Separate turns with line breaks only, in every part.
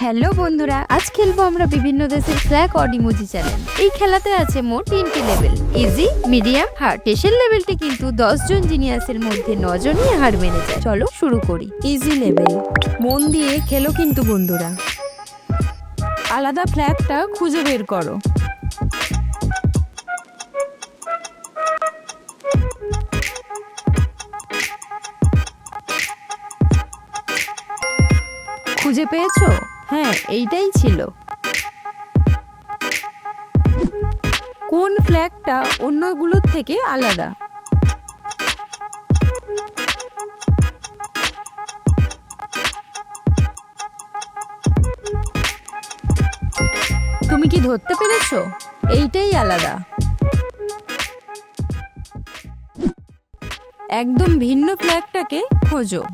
Hello বন্ধুরা, আজ খেলবো আমরা বিভিন্ন দেশের ফ্ল্যাগ অর ইমোজি চ্যালেঞ্জ। এই খেলাতে আছে মোট 3টি লেভেল, ইজি, মিডিয়াম, হার্ড। শেষের লেভেলটি কিন্তু 10 জন জিনিয়াসের মধ্যে 9 জনই হার মেনে যায়। চলো শুরু করি।
ইজি লেভেল, মন দিয়ে খেলো কিন্তু বন্ধুরা। আলাদা ফ্ল্যাগটা খুঁজে বের করো। খুঁজে পেয়েছো? হ্যাঁ, এইটাই ছিল। কোন ফ্ল্যাগটা অন্যগুলোর থেকে আলাদা? তুমি কি ধরতে পেরেছো? এইটাই আলাদা। একদম ভিন্ন ফ্ল্যাগটাকে খোঁজো।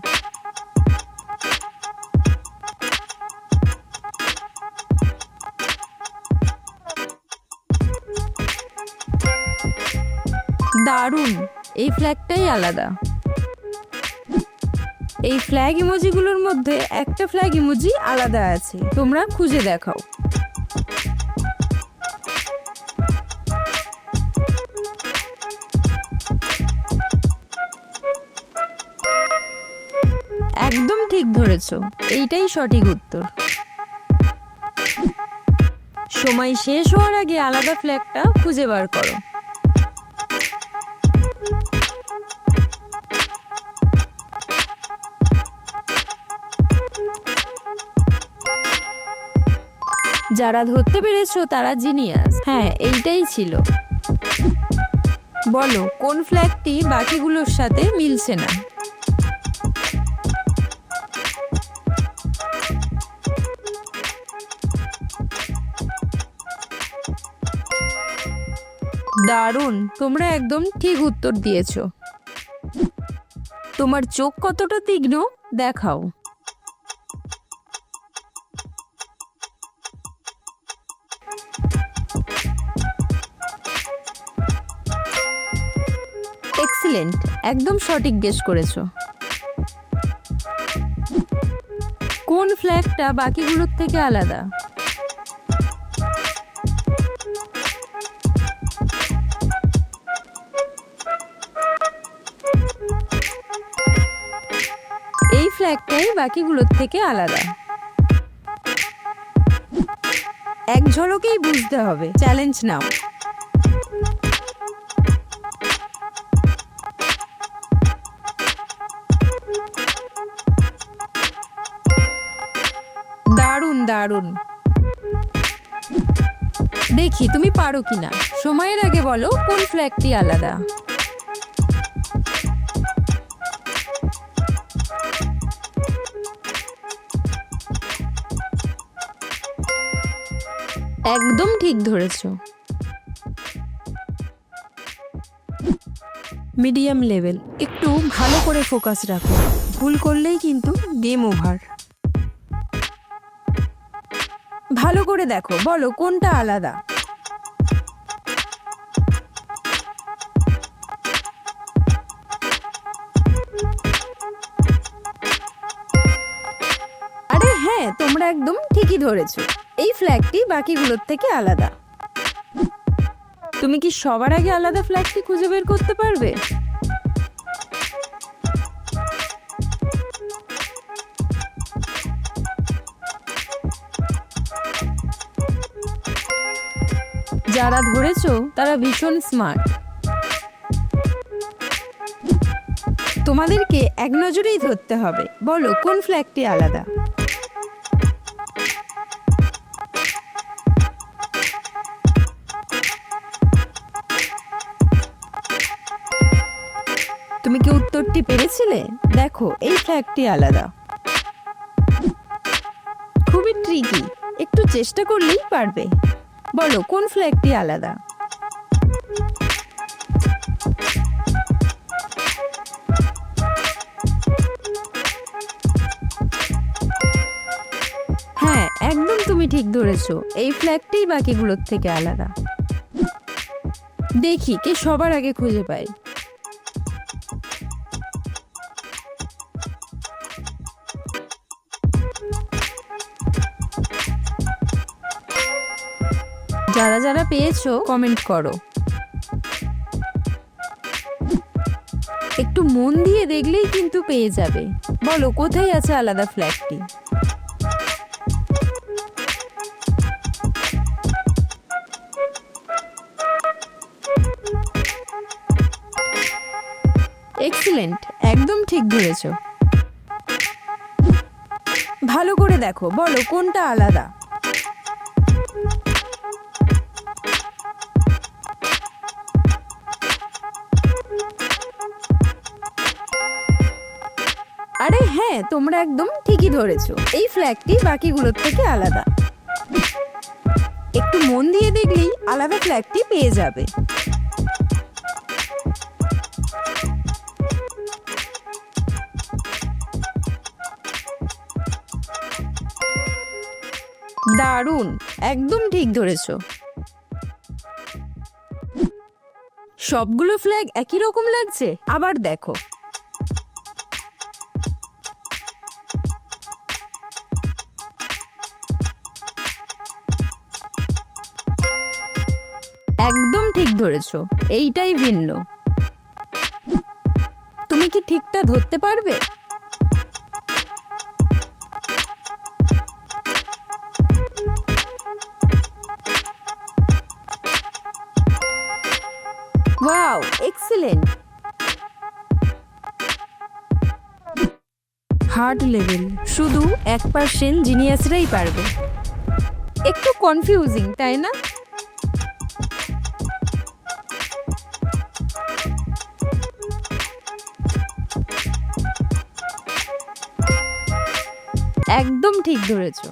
দারুণ, এই ফ্ল্যাগটাই আলাদা। এই ফ্ল্যাগ ইমোজিগুলোর মধ্যে একটা ফ্ল্যাগ ইমোজি আলাদা আছে, তোমরা খুঁজে দেখাও। একদম ঠিক ধরেছো, এইটাই সঠিক উত্তর। সময় শেষ হওয়ার আগে আলাদা ফ্ল্যাগটা খুঁজে বার করো। যারা ধরতে পেরেছো তারা জিনিয়াস। হ্যাঁ, এইটাই ছিল। বলো, কোন ফ্ল্যাগটি বাকিগুলোর সাথে মিলছে না? দারুণ, তোমরা একদম ঠিক উত্তর দিয়েছো। তোমার চোখ কতটা তীক্ষ্ণ দেখাও। এক্সিলেন্ট, একদম সঠিক গেস করেছো। কোন ফ্ল্যাগটা বাকিগুলোর থেকে আলাদা? এই ফ্ল্যাগটাই বাকিগুলোর থেকে আলাদা। এক ঝলকেই বুঝতে হবে। চ্যালেঞ্জ নাও। দারুণ দারুণ। দেখি তুমি পারো কিনা। সময়ের আগে বলো কোন ফ্ল্যাগটি আলাদা। একদম ঠিক ধরেছো। মিডিয়াম লেভেল, একটু ভালো করে ফোকাস রাখো। ভুল করলেই কিন্তু গেম ওভার। ভালো করে দেখো, বলো কোনটা আলাদা। আরে হ্যাঁ, তোমরা একদম ঠিকই ধরেছো। এই ফ্ল্যাগটি বাকিগুলোর থেকে আলাদা। তুমি কি সবার আগে আলাদা ফ্ল্যাগটি খুঁজে বের করতে পারবে? যারা ধরেছো তারা ভীষণ স্মার্ট। তোমাদেরকে এক নজরেই ধরতে হবে। বলো কোন ফ্ল্যাগটি আলাদা। তুমি কি উত্তরটি পেরেছিলে? দেখো, এই ফ্ল্যাগটি আলাদা। খুবই ট্রিকি, একটু চেষ্টা করলেই পারবে। বলো কোন ফ্ল্যাগটি আলাদা। হ্যাঁ, একদম তুমি ঠিক ধরেছো। এই ফ্ল্যাগটাই বাকিগুলোর থেকে আলাদা। দেখি কে সবার আগে খুঁজে পায়। যারা যারা পেয়েছো কমেন্ট করো। একটু মন দিয়ে দেখলেই কিন্তু পেয়ে যাবে। বলো কোথায় আছে আলাদা ফ্ল্যাগটি? এক্সিলেন্ট, একদম ঠিক ধরেছ। ভালো করে দেখো, বলো কোনটা আলাদা। আরে হ্যাঁ, তোমরা একদম ঠিকই ধরেছো। এই ফ্ল্যাগটি বাকিগুলোর থেকে আলাদা। একটু মন দিয়ে দেখলেই আলাদা ফ্ল্যাগটি পেয়ে যাবে। দারুণ, একদম ঠিক ধরেছো। সবগুলো ফ্ল্যাগ একই রকম লাগছে। আবার দেখো। একদম ঠিক ধরেছো, এইটাই ভিন্ন। তুমি কি ঠিকটা ধরতে পারবে? Wow, excellent. হার্ড লেভেল শুধু 1% জিনিয়াসরাই পারবে। একটু কনফিউজিং, তাই না? একদম ঠিক ধরেছো।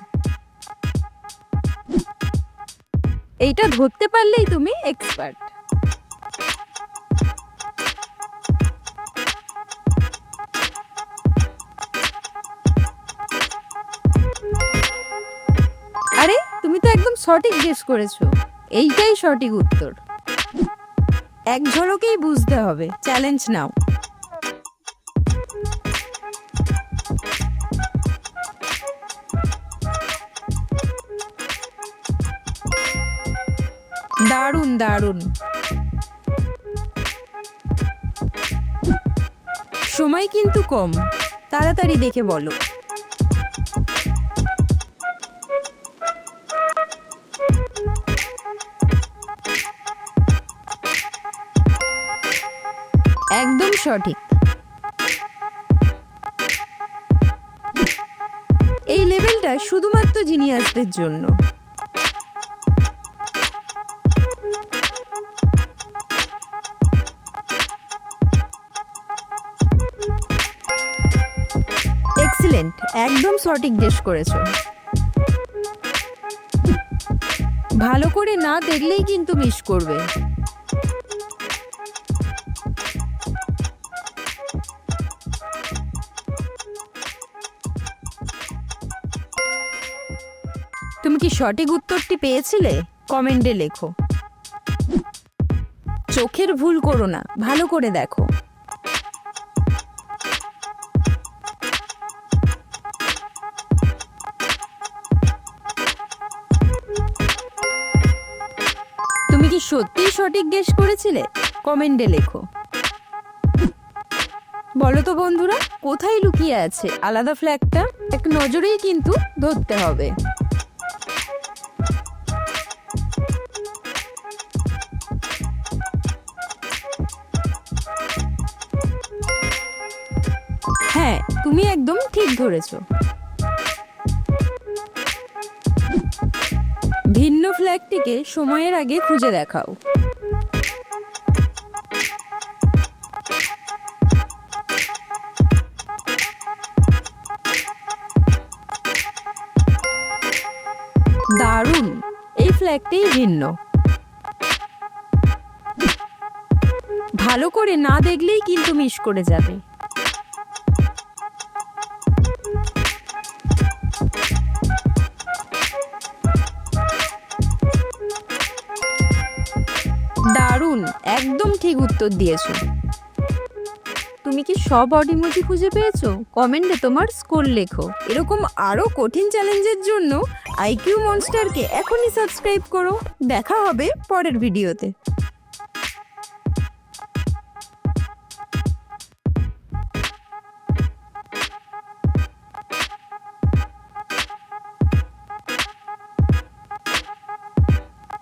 এইটা ধরতে পারলেই তুমি এক্সপার্ট। আরে তুমি তো একদম সঠিক গেস করেছো। এইটাই সঠিক উত্তর। এক ঝলকেই বুঝতে হবে। চ্যালেঞ্জ নাও। দারুণ দারুণ। সময় কিন্তু কম, তাড়াতাড়ি দেখে বলো। একদম সঠিক। এই লেভেলটা শুধুমাত্র জিনিয়াসদের জন্য। এক্সিলেন্ট, একদম সঠিক গেস করেছো। ভালো করে না দেখলেই কিন্তু মিস করবে। তুমি কি সঠিক উত্তরটি পেয়েছিলে? কমেন্টে লেখো। চোখের ভুল করো না, ভালো করে দেখো। তুমি কি সত্যিই সঠিক গেস করেছিলে? কমেন্টে লেখো। বলো তো বন্ধুরা, কোথায় লুকিয়ে আছে আলাদা ফ্ল্যাগটা? এক নজরেই কিন্তু ধরতে হবে। হ্যাঁ, তুমি একদম ঠিক ধরেছো। ভিন্ন ফ্ল্যাগটিকে সময়ের আগে খুঁজে দেখাও। দারুণ, এই ফ্ল্যাগটাই ভিন্ন। ভালো করে না দেখলেই কিন্তু মিস করে যাবে। দারুণ, একদম ঠিক উত্তর দিয়েছো। তুমি কি সব অডিমোজি খুঁজে পেয়েছো? কমেন্টে তোমার স্কোর লেখো। এরকম আরো কঠিন চ্যালেঞ্জের জন্য আইকিউ মনস্টারকে এখনই সাবস্ক্রাইব করো। দেখা হবে পরের ভিডিওতে।